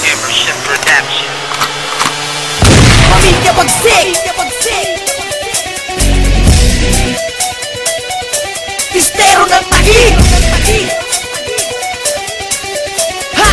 Emerson Production. Pamilya Bagsik, Pistero ng Taguig. Ha!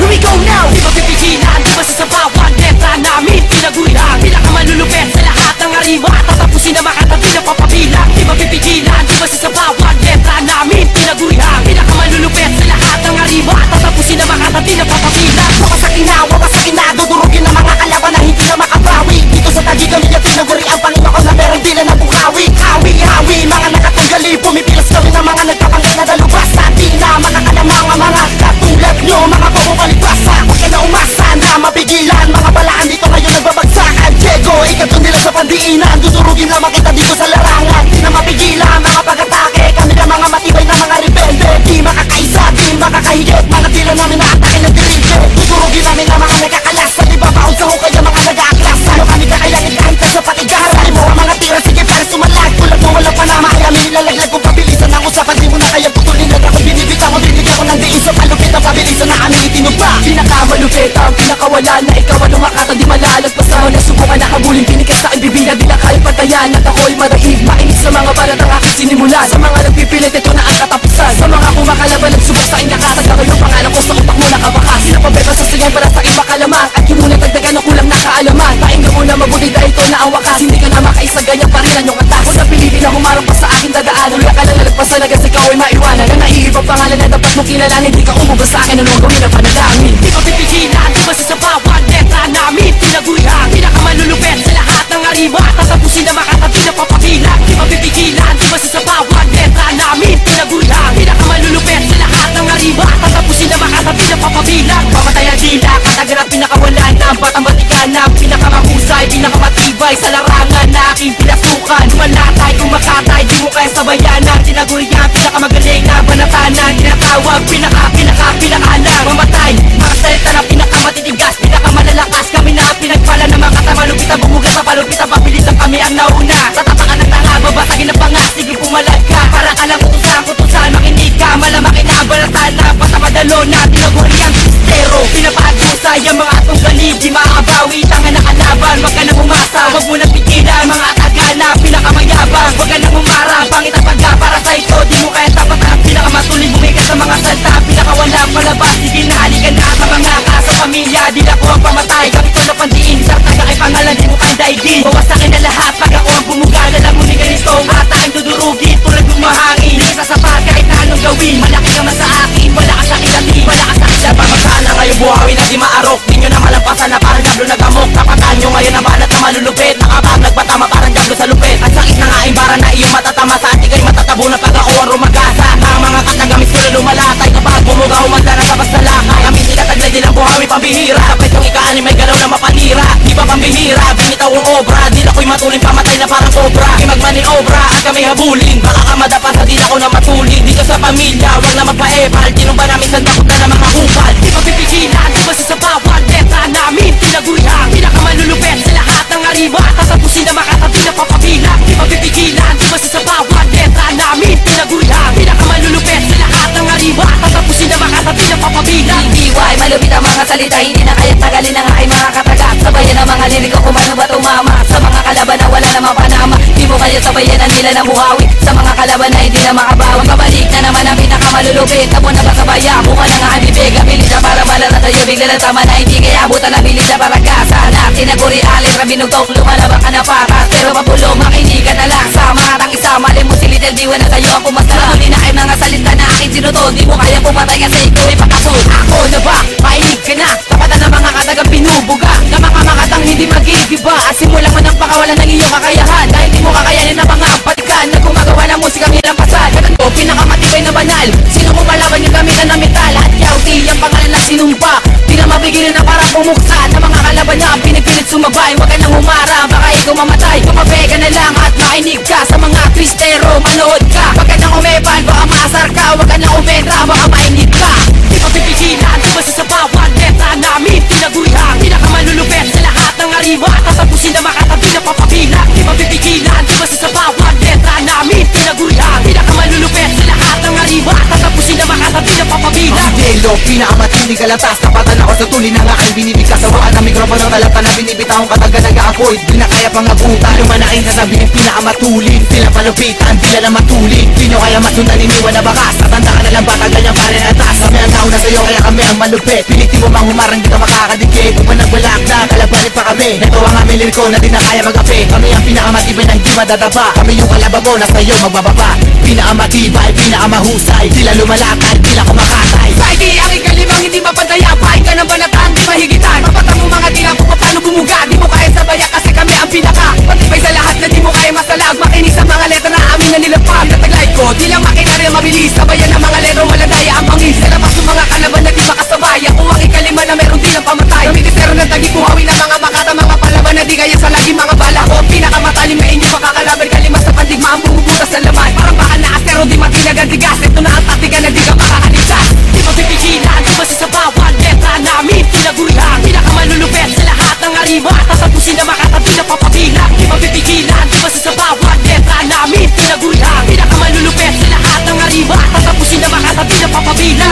Here we go now. Di ba pipigilan, di ba sa bawat letra namin pinagurihan, pinakamalulupet sa lahat ng arima, tatapusin na makatabi na papabilang. Di ba pipigilan, di ba sa bawat letra namin pinagurihan, pinakamalulupet sa lahat ng arima, tatapusin na makatabi na papabilang. Wawasakin na, dudurugin na mga kalaban na hindi na makabawi. Dito sa Taguig kami niya pinaguri ang Panginoon na meron din na buhawi. Hawi, mga nakatanggali, pumipilas kami ng mga nagpapanggay na dalubasa. Di na makakalamang ang mga katulad nyo, mga pumupalibasa. Huwag ka na umasa na mapigilan, mga balaan dito ngayon nagbabagsakan. Diego, ikato nila sa pandiinan, dudurugin lamang kita dito sa larangan. Di na mapigilan, mga pag-atake, kami na mga matibay na mga rebelde. Di makakaisa, di makakahigit, mga tila namin na atake ng dirige. Dudurugin namin na mga nagkakalas, sa ibabaon sa hukay ang mga nag-aaklas. Ano kami kakayangin kahit ka sa patigaran mo ang mga tira, sige para sumalag. Tulad mo wala pa na kami nilalaglag kung pabilisan ang usapan. Di mo na kaya putulin na ako, binibita mo, binibigyan ko ng diin sa palupit ang pabilisan na aming itinugba. Pinakamalupit ang pinakawala na ikaw ang lumakatan, di malalagpasan mo na subukan na habulin, pinikas sa akin bibila, di na kaya patayan. At ako'y maraig, mainit sa mga balat ang aking sinimulan. Sa mga nagpipilit, ito na ang katapusan. Sa mga kumakalaban, nagsubok sa aking lakas. At ngayon pangalan ko sa utak mo nakabakas. Sinapabeba sa sigayan para sa aking makalaman. At yun muna dagdagan ng kulang na kaalaman. Pakinggan mo na mabuti dahil ito na ang wakas. Hindi ka na makaisa, ganyan pa rin ang iyong atas. Kung napilitin na humarap pa sa aking dadaan, hula ka lang nalagpasan na kasi ikaw ay maiwanan. Na naiibang pangalan na dapat mong kilalanin. Di ka umubos sa akin, anong gawin na panalangin. Di pa pipigilan, di ba sa bawat letra namin pinagurihan, pinakamalulupet sa lahat ng arima, tatapusin na makatabi na papabilang. Di pa pipigilan, di ba sa bawat letra namin pinagurihan, pinakamalulupet sa lahat ng arima, tatapusin na makatabi na papabilang. Pamatay ang dila, katagal ang pinakawalan, ang batang batikan na pinakamahusay, pinakamatibay sa larangan na aking pinasukan. Malatay kung makatay, di mo kaya sabayanan. Tinagurihan, pinakamagaling na banatanan, tinatawag pinakaalam. Mamatay, mga salita na pinakamatitigas, pinakamalalakas. Kami na pinagpala ng mga katamalupita, bumuga sa palupita, pabilisan kami ang nauna. Tatapakan ng tanga, babasagin ng panga, sige pumalag ka. Para ka lang kutusan, makinig ka, malamakin na balatan na patamadalo na tinagurihan. Pistero, pinapahagusay ang mga atong galig, di maabawi, tanga na kalaban. Wag ka nang umasa, wag mo nang pigilan, mga tagana, pinakamayabang. Wag ka nang umara, pangit ang pagka para sa ito, di mo kaya tapat ang pinakamatuloy. Bumigas sa mga salta, pinakawalang palabas. Sige na, halikan na sa mga sa pamilya, di na ko ang pamatay. Gamit ko na pandiin, sartaga kay pangalan, di mo kaya daigin. Bawasakin na lahat, pag ako ang bumuga, lalamunin ganito. Ata ang dudurugin, tulad ng mahangin. Di sa sapat, kahit na anong gawin. Malaki ka na sa akin, wala ka sa ilalim, wala ka sa ilalim. Pamasana ngayon buhawi na di maarok, di nyo na malampasan na parang diablo nagamok. Tapatan nyo ngayon ang banat na malulupit, nakabag nagpatama parang diablo sa lupit. Ang sakit na nga imbara na iyong matatama, sa ating kayo matatabo na pag ako ang rumagasa. Ang mga katagamis ko na lumalatay, kapag bumuga humanda na sabas na lakay. Amin sila taglay din ang buhawi pambihira, kapit yung ikaani may galaw na mapanira. Di ba pambihira, binitaw ang obra, di na ko'y matuling pamatay na parang cobra. Kimagmanin obra at kami habulin, baka ka madapa sa di na ko na matulin. Dito sa pamilya, wag na magpaepal, tinumba namin sandakot na ng mga kupal. Di ba pipigilan, di ba sa bawat letra namin pinagurihan, pinakamalulupet sa lahat ng arima, tatapusin na makatabi na papabilang. Di ba pipigilan, di ba sa bawat letra namin pinagurihan, pinakamalulupet sa lahat ng arima, tatapusin na makatabi na papabilang. DIY, malupit ang mga salita, hindi na kaya't tagalin ang aking mga katagat. Sabayan ang mga lirik ko kung ano ba tumama, sa mga kalaban na wala namang panama. Di mo kaya sabayan ang nila na buhawi, sa mga kalaban na hindi na makabawang. Kabalik na naman ang pinakamalulupit, tabo na ba sabaya, buka na nga ang bibig. Abilis na para malala tayo, bigla na tama na hindi kaya abutan na bilis na para kasana. Tinaguri alin, rabinugtong, lumalabang ka na paras, pero mapulong, makinig ka na lang sa matang isa. Mali mo si Little Diwa na tayo ako masarap. Huli na kayo mga salita na akin sinutod, di mo kaya pumatay kasi ikaw ay pakasod. Ako na ba? Mainig ka na, tapatan ng mga katagang pinubuga, na mga makatang hindi magigiba. At simulang man ang pakawalan ng iyong kakayahan, dahil di mo kakayanin na mga patikan na gumagawa ng musikang hilampasan. Kanan ko, pinakamatibay na banal, sino mo malaban yung gamitan ng metal. At yauti, ang pangalan na sinumpa, di na mapigilan na parang pumuksa. Na mga kalaban na pinipilit sumabay, wag ka nang humara, baka ikaw mamatay. Tumabi ka na lang at makinig ka sa mga twistero, manood ka. Wag ka nang umeban, baka maasar ka, wag ka nang umentra, baka mainig ka. Di pa pipigilan, di ba sa bawat letra namin pinagurihan, pinakamalulupet sa lahat ng arima, tatapusin na makatabi na papabilang. Di pa pipigilan, di ba sa bawat letra namin pinagurihan, pinakamalulupet sa lahat ng arima, tatapusin na makatabi na papabilang. ilog, pinakamatinding kalatas. Tapatan ako sa tuli ng aking binibigkas. Sawaan ng mikropono, talata na binibitawang kataga nag-a-avoid. Di na kaya pang abutan, lumanaking sasabihin pinakamatulin. Sila palupitan, sila na matulin. Di nyo kaya masundan, iniwan na bakas. Tatanda ka na lang bata, ganyan pa rin atas. Kami ang nauna sa'yo, kaya kami ang malupit. Pilitin mo mang humarang, di ka makakadikit. Kung panagbalak na, kalabalit pa kami. Ito ang aming liriko na di na kaya mag-api. Kami ang pinakamatibay ng di madadaba. Kami yung kalababo na sa'yo magbababa. Pinakamatibay, pinakamahusay. Sila lumalakad, sila kumakatay. Friday, ang ikalimang hindi mapantaya. Pahin ka ng banatan, di mahigitan. Mapatang mo mga tila kung paano bumuga. Di mo kaya sabaya kasi kami ang pinaka patibay sa lahat na di mo kaya masalag. Makinig sa mga letra na amin na nilapag. Nataglay ko, di lang makinari ang mabilis. Sabayan ng mga letro, walang daya ang pangis. Sa labas ng mga kalaban na di makasabay. Ako ang ikalima na meron din ang pamatay. Kami desero ng tagi, buhawi ng mga makata. Mga palaban na di kaya sa lagi mga bala ko. Pinakamatalim na inyo makakalaban. Kalima sa pandigma ang bumubutas sa laman. Parang baka na asero, di matinag ang tigas. Ito na ang taktika na di ka makakaligtas. Di mo pipigilan, di ba sa bawat letra namin pinagurihan. Pinakamalulupet sa lahat ng arima. Tatapusin na makatabi na papabilang. Di mo pipigilan, di ba sa bawat letra namin pinagurihan. Pinakamalulupet sa lahat ng arima. Tatapusin na makatabi na papabilang.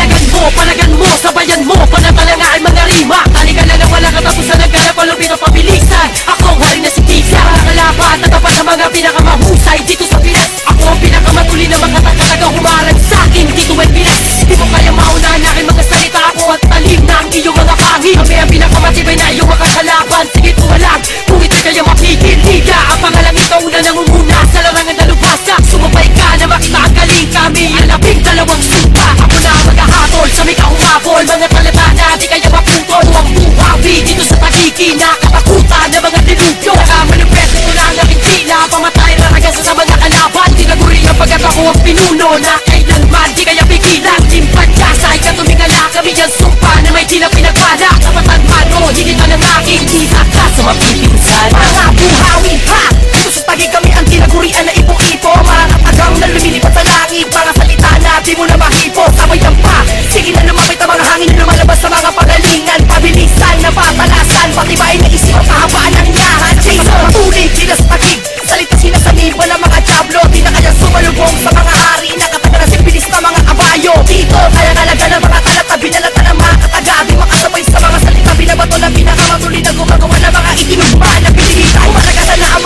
Palagan mo, sabayan mo, panatalangain mga rima. Talika na lang walang katapusan, nagkanap palupit o pabilisan. Ako ang hari na si Tisa, nakalaban, tatapat sa mga pinakamahusay dito sa Pinas. Ako ang pinakamatuli na makatagkatagang humarang sa akin dito ay Pinas. Di mo kaya mauna na aking mga salita. Ako at talim ng iyong mga pangin. Kami ang pinakamatibay na iyong makakalaban. Sige tumalag, kung ito'y kaya mapigil. Higa ang pangalang ito, una nang umuna sa larangan na lubasa. Sumabay ka na makita ang galing. Kami ang labing dalawang supa. Ako na ang maghahatol sa may kahumabol. Mga talata na di kaya maputol. Huwag buhawi dito sa tagiki. Nakatakutan na mga dilubyo. Nakamalupet ito na ang aking tila. Pamatay raragan sa mga kalaban. Tinaguri ang pagkat ako ang pinuno. Na kailanman di kaya pigilan. Timpagkasay ka tumingala. Kami ang sumpa na may tila pinagpala. Kapatan man o hindi ka ng aking tila ka sa mapipinsan. Mga buhawi ha. Dito sa tagi kami ang tinagurian na ipo-ipo. Maratatagang na lumilipat sa langit. Mga salita na di mo na mahipo. Sabayan pa. Sige na lumapit ang mga hangin na lumalabas sa mga pagalingan. Pabilisan na papalasan. Patibayin na isip at kahabaan ng yahan. Jason, tuloy sila sa tagig. Salita sinasaniba ng mga diablo. Di na kaya sumalubong sa mga hari. Nakataga na simpilis na mga kabayo. Dito kaya kalaga ng mga talata. Binalata ng mga kataga. Di makasabay sa mga salita. Binabato ng pinakamatuli na gumagawa ng mga itinugma na pinilitan. Umalagatan na ang